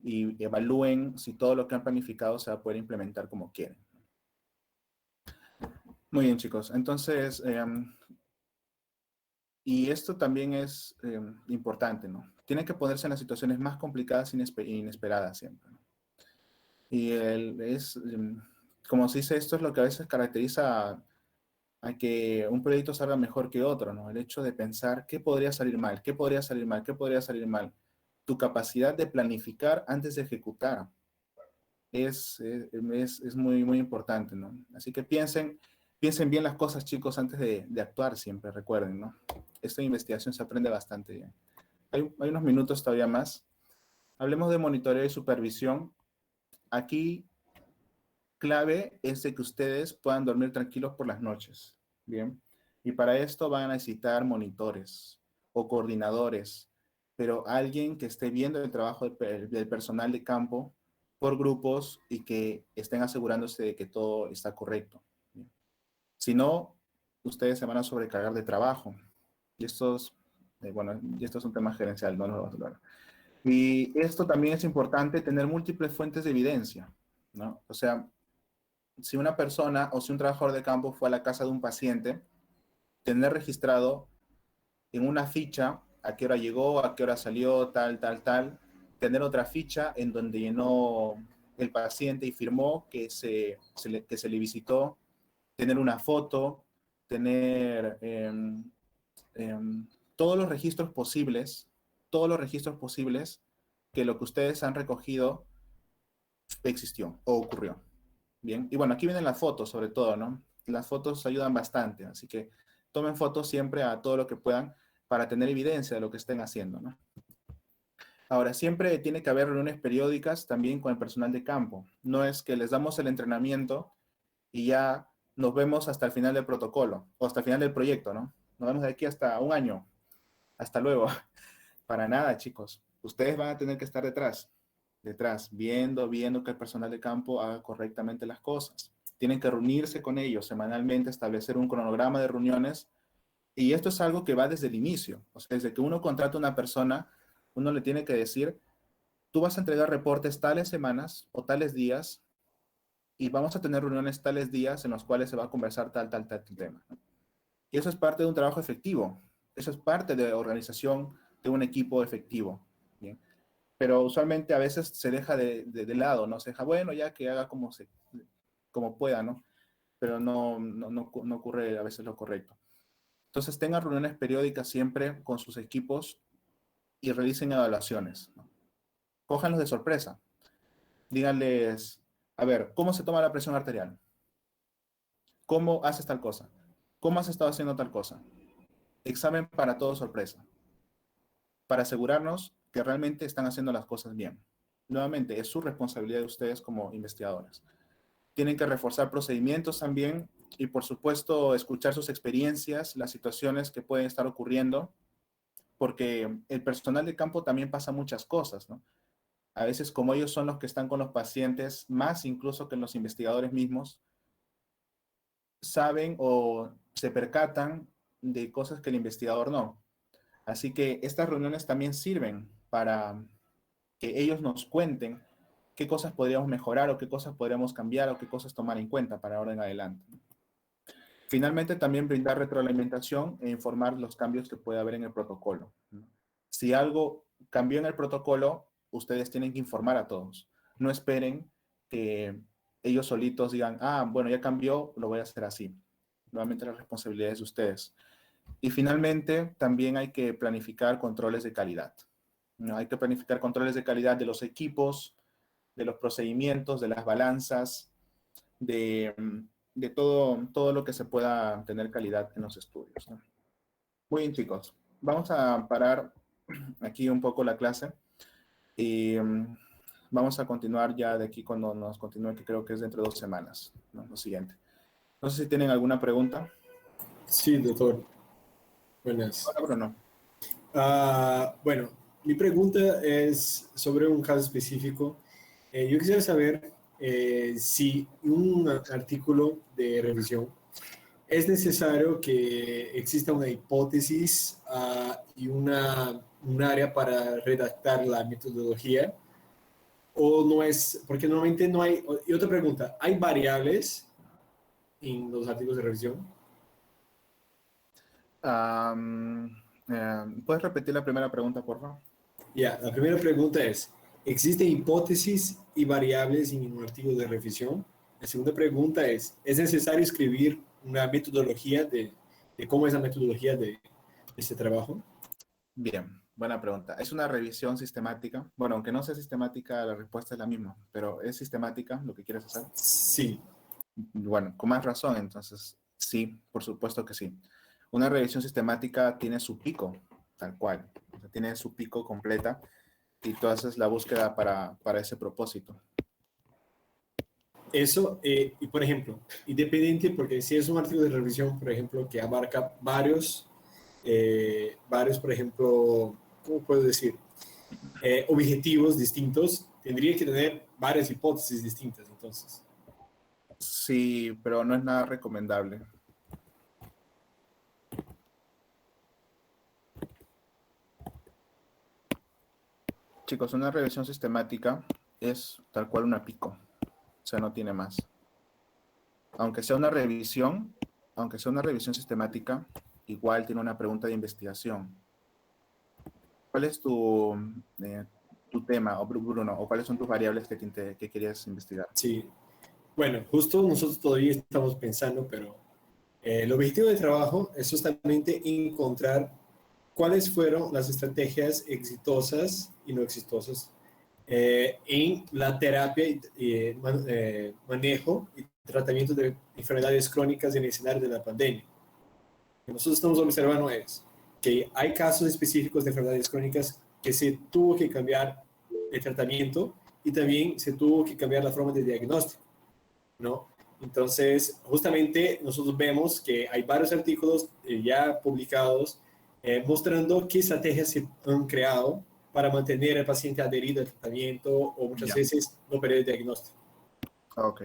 y evalúen si todo lo que han planificado se va a poder implementar como quieren. Muy bien, chicos. Entonces, y esto también es importante, ¿no? Tienen que ponerse en las situaciones más complicadas e inesperadas siempre, ¿no? Y como se dice, esto es lo que a veces caracteriza a que un proyecto salga mejor que otro, ¿no? El hecho de pensar qué podría salir mal, qué podría salir mal, qué podría salir mal. Tu capacidad de planificar antes de ejecutar es muy, muy importante, ¿no? Así que piensen bien las cosas, chicos, antes de actuar siempre, recuerden, ¿no? Esta investigación se aprende bastante bien. Hay unos minutos todavía más. Hablemos de monitoreo y supervisión. Aquí, clave es de que ustedes puedan dormir tranquilos por las noches, ¿bien? Y para esto van a necesitar monitores o coordinadores, pero alguien que esté viendo el trabajo del personal de campo por grupos y que estén asegurándose de que todo está correcto. ¿Bien? Si no, ustedes se van a sobrecargar de trabajo. Y bueno, y esto es un tema gerencial, no lo vamos a hablar. Y esto también es importante, tener múltiples fuentes de evidencia, ¿no? O sea, si una persona o si un trabajador de campo fue a la casa de un paciente, tener registrado en una ficha a qué hora llegó, a qué hora salió, tal, tal, tal, tener otra ficha en donde llenó el paciente y firmó que se le visitó, tener una foto, tener todos los registros posibles que lo que ustedes han recogido existió o ocurrió. Bien, y bueno, aquí vienen las fotos sobre todo, ¿no? Las fotos ayudan bastante, así que tomen fotos siempre a todo lo que puedan para tener evidencia de lo que estén haciendo, ¿no? Ahora, siempre tiene que haber reuniones periódicas también con el personal de campo. No es que les damos el entrenamiento y ya nos vemos hasta el final del protocolo o hasta el final del proyecto, ¿no? Nos vemos de aquí hasta un año. Hasta luego. Para nada, chicos. Ustedes van a tener que estar detrás, viendo que el personal de campo haga correctamente las cosas. Tienen que reunirse con ellos semanalmente, establecer un cronograma de reuniones. Y esto es algo que va desde el inicio. O sea, desde que uno contrata a una persona, uno le tiene que decir, tú vas a entregar reportes tales semanas o tales días y vamos a tener reuniones tales días en los cuales se va a conversar tal tema, ¿no? Y eso es parte de un trabajo efectivo. Eso es parte de la organización de un equipo efectivo. ¿Bien? Pero usualmente a veces se deja de lado, ¿no? Se deja, bueno, ya que haga como pueda, ¿no? Pero no ocurre a veces lo correcto. Entonces tengan reuniones periódicas siempre con sus equipos y realicen evaluaciones, ¿no? Cójanlos de sorpresa. Díganles, a ver, ¿cómo se toma la presión arterial? ¿Cómo haces tal cosa? ¿Cómo has estado haciendo tal cosa? Examen para todo sorpresa, para asegurarnos que realmente están haciendo las cosas bien. Nuevamente, es su responsabilidad de ustedes como investigadores. Tienen que reforzar procedimientos también y, por supuesto, escuchar sus experiencias, las situaciones que pueden estar ocurriendo, porque el personal de campo también pasa muchas cosas, ¿no? A veces, como ellos son los que están con los pacientes, más incluso que los investigadores mismos, saben o se percatan de cosas que el investigador no. Así que estas reuniones también sirven para que ellos nos cuenten qué cosas podríamos mejorar o qué cosas podríamos cambiar o qué cosas tomar en cuenta para ahora en adelante. Finalmente, también brindar retroalimentación e informar los cambios que puede haber en el protocolo. Si algo cambió en el protocolo, ustedes tienen que informar a todos. No esperen que ellos solitos digan, ah, bueno, ya cambió, lo voy a hacer así. Nuevamente, la responsabilidad es de ustedes. Y finalmente, también hay que planificar controles de calidad, ¿no? Hay que planificar controles de calidad de los equipos, de los procedimientos, de las balanzas, de, de todo lo que se pueda tener calidad en los estudios, ¿no? Muy bien, chicos. Vamos a parar aquí un poco la clase y vamos a continuar ya de aquí cuando nos continúe, que creo que es dentro de 2 semanas, ¿no? Lo siguiente. No sé si tienen alguna pregunta. Sí, doctor. Buenas. Hola, Bruno. Bueno, mi pregunta es sobre un caso específico. Yo quisiera saber si un artículo de revisión es necesario que exista una hipótesis y un área para redactar la metodología, o no es, porque normalmente no hay. Y otra pregunta, ¿hay variables en los artículos de revisión? ¿Puedes repetir la primera pregunta, por favor? Ya, la primera pregunta es, ¿existen hipótesis y variables en un artículo de revisión? La segunda pregunta ¿es necesario escribir una metodología de cómo es la metodología de este trabajo? Bien, buena pregunta. ¿Es una revisión sistemática? Bueno, aunque no sea sistemática, la respuesta es la misma, pero ¿es sistemática lo que quieres hacer? Sí. Bueno, con más razón, entonces, sí, por supuesto que sí. Una revisión sistemática tiene su pico, tal cual. O sea, tiene su pico completa y tú haces la búsqueda para ese propósito. Eso, y por ejemplo, independiente, porque si es un artículo de revisión, por ejemplo, que abarca varios, por ejemplo, ¿cómo puedo decir? Objetivos distintos, tendría que tener varias hipótesis distintas, entonces. Sí, pero no es nada recomendable. Chicos, una revisión sistemática es tal cual una pico, o sea, no tiene más. Aunque sea una revisión, aunque sea una revisión sistemática, igual tiene una pregunta de investigación. ¿Cuál es tu tema, o Bruno, o cuáles son tus variables que querías investigar? Sí, bueno, justo nosotros todavía estamos pensando, pero el objetivo del trabajo es justamente encontrar cuáles fueron las estrategias exitosas y no exitosas en la terapia y manejo y tratamiento de enfermedades crónicas en el escenario de la pandemia. Lo que nosotros estamos observando es que hay casos específicos de enfermedades crónicas que se tuvo que cambiar el tratamiento y también se tuvo que cambiar la forma de diagnóstico, ¿no? Entonces, justamente nosotros vemos que hay varios artículos ya publicados mostrando qué estrategias se han creado para mantener al paciente adherido al tratamiento o muchas Ya, veces no perder el diagnóstico. ok.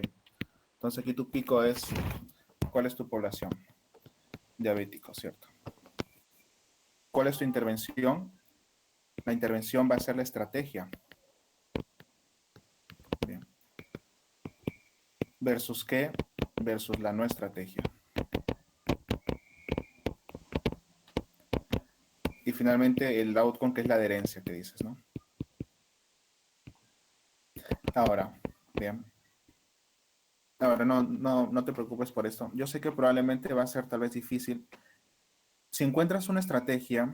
Entonces aquí tu pico es, ¿cuál es tu población? Diabético, ¿cierto? ¿Cuál es tu intervención? La intervención va a ser la estrategia. Bien. ¿Versus qué? Versus la no estrategia. Y finalmente el outcome, que es la adherencia que dices, ¿no? Ahora, bien. Ahora, no te preocupes por esto. Yo sé que probablemente va a ser tal vez difícil. Si encuentras una estrategia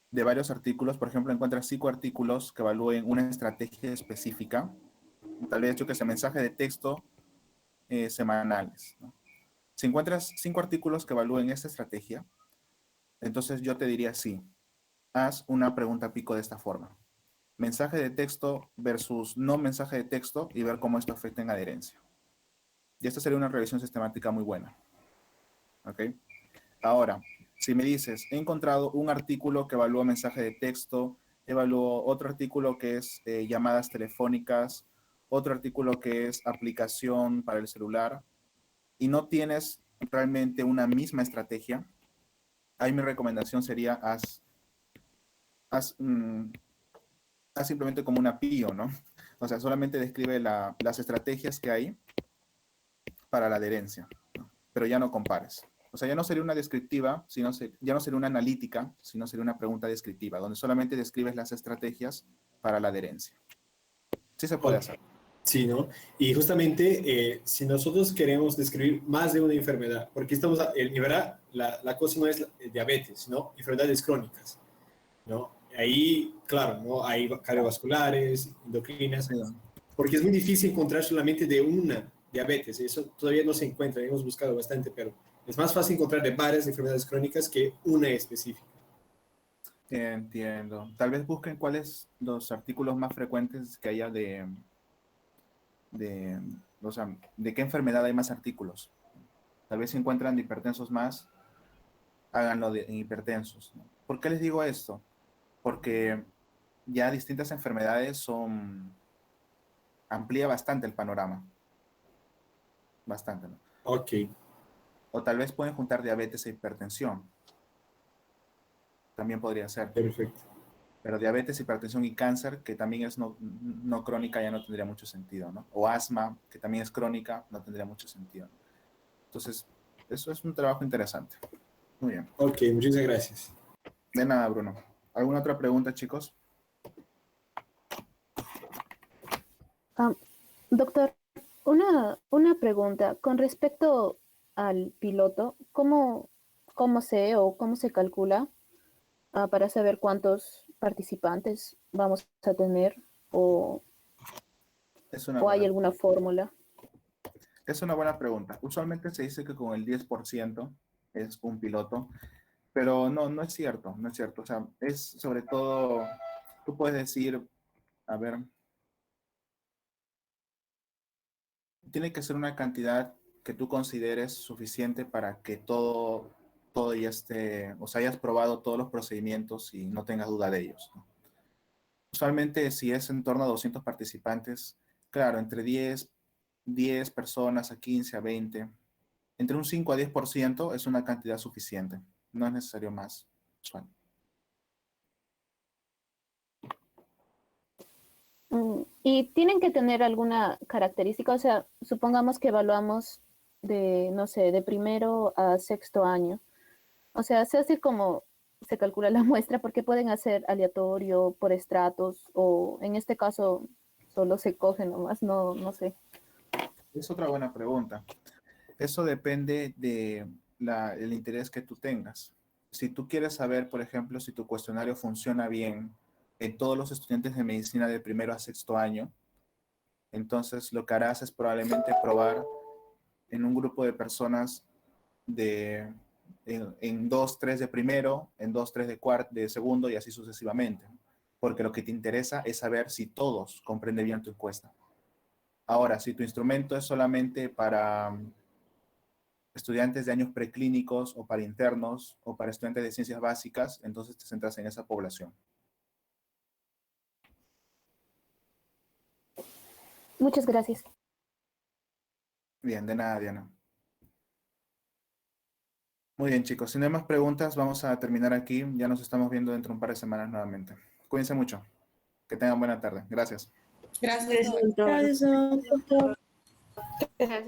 de varios artículos, por ejemplo, encuentras 5 artículos que evalúen una estrategia específica, tal vez yo que sé, mensaje de texto semanales, ¿no? Si encuentras 5 artículos que evalúen esta estrategia, entonces yo te diría sí, haz una pregunta pico de esta forma. Mensaje de texto versus no mensaje de texto y ver cómo esto afecta en adherencia. Y esta sería una revisión sistemática muy buena. ¿Ok? Ahora, si me dices, he encontrado un artículo que evalúa mensaje de texto, evalúo otro artículo que es llamadas telefónicas, otro artículo que es aplicación para el celular, y no tienes realmente una misma estrategia, ahí mi recomendación sería haz, haz simplemente como una PIO, ¿no? O sea, solamente describe las estrategias que hay para la adherencia, ¿no? Pero ya no compares. O sea, ya no sería una descriptiva, ya no sería una analítica, sino sería una pregunta descriptiva, donde solamente describes las estrategias para la adherencia. Sí se puede Ok. hacer. Sí, ¿no? Y justamente si nosotros queremos describir más de una enfermedad, porque estamos, en verdad, la cosa no es diabetes, ¿no? Enfermedades crónicas, ¿no? Ahí, claro, ¿no? Hay cardiovasculares, endocrinas, Sí. porque es muy difícil encontrar solamente de una diabetes, eso todavía no se encuentra, hemos buscado bastante, pero es más fácil encontrar de varias enfermedades crónicas que una específica. Entiendo. Tal vez busquen cuáles los artículos más frecuentes que haya de, o sea, de qué enfermedad hay más artículos. Tal vez si encuentran de hipertensos más, háganlo de hipertensos, ¿no? ¿Por qué les digo esto? Porque ya distintas enfermedades amplía bastante el panorama, bastante, ¿no? Ok, O tal vez pueden juntar diabetes e hipertensión, también podría ser. perfecto. Pero diabetes, hipertensión y cáncer, que también es no crónica, ya no tendría mucho sentido, ¿no? O asma, que también es crónica, no tendría mucho sentido. Entonces, eso es un trabajo interesante. Muy bien. Ok, muchas gracias. De nada, Bruno. ¿Alguna otra pregunta, chicos? Ah, doctor, una pregunta con respecto al piloto, cómo sé o cómo se calcula para saber cuántos participantes vamos a tener o, Es una o hay buena, alguna fórmula? es una buena pregunta. Usualmente se dice que con el 10% es un piloto, pero no es cierto, no es cierto. O sea, es sobre todo, tú puedes decir, a ver, tiene que ser una cantidad que tú consideres suficiente para que todo ya esté, o sea, hayas probado todos los procedimientos y no tengas duda de ellos, ¿no? Usualmente, si es en torno a 200 participantes, claro, entre 10 personas a 15 a 20, entre un 5 a 10% es una cantidad suficiente. No es necesario más. Usual. Y tienen que tener alguna característica, o sea, supongamos que evaluamos de, no sé, de primero a sexto año. O sea, se hace como se calcula la muestra porque pueden hacer aleatorio por estratos o en este caso solo se coge nomás, no sé. Es otra buena pregunta. Eso depende de el interés que tú tengas. Si tú quieres saber, por ejemplo, si tu cuestionario funciona bien en todos los estudiantes de medicina de primero a sexto año, entonces lo que harás es probablemente probar en un grupo de personas en 2, 3 de primero, en 2, 3 de segundo y así sucesivamente. Porque lo que te interesa es saber si todos comprenden bien tu encuesta. Ahora, si tu instrumento es solamente para estudiantes de años preclínicos o para internos o para estudiantes de ciencias básicas, entonces te centras en esa población. Muchas gracias. Bien, de nada, Diana. Muy bien, chicos. Si no hay más preguntas, vamos a terminar aquí. Ya nos estamos viendo dentro de un par de semanas nuevamente. Cuídense mucho. Que tengan buena tarde. Gracias. Gracias. Gracias. Gracias.